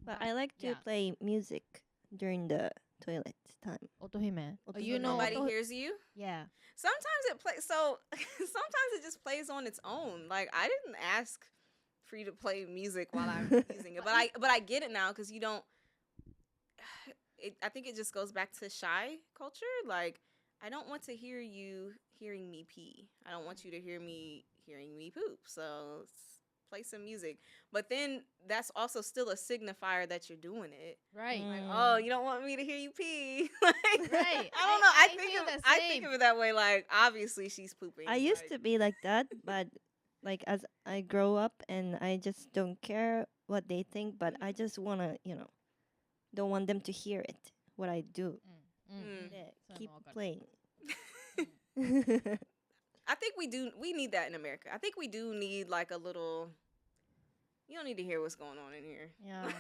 But I like to play music during the toilet time. 音姫. You know Nobody hears you? Yeah. Sometimes it plays, so sometimes it just plays on its own. Like, I didn't ask for you to play music while I'm using it. But I get it now because you don't, I think it just goes back to shy culture. Like, I don't want to hear you hearing me pee. I don't want you to hear me hearing me poop. So play some music. But then that's also still a signifier that you're doing it. Right. Like, oh, you don't want me to hear you pee. Like, Right. I don't know. I think of it that way. Like, obviously she's pooping. I used to be like that, but like as I grow up and I just don't care what they think, but I just wanna, don't want them to hear it, what I do. Yeah, keep playing. I think we need that in America. I think we do need like a little, you don't need to hear what's going on in here. Yeah.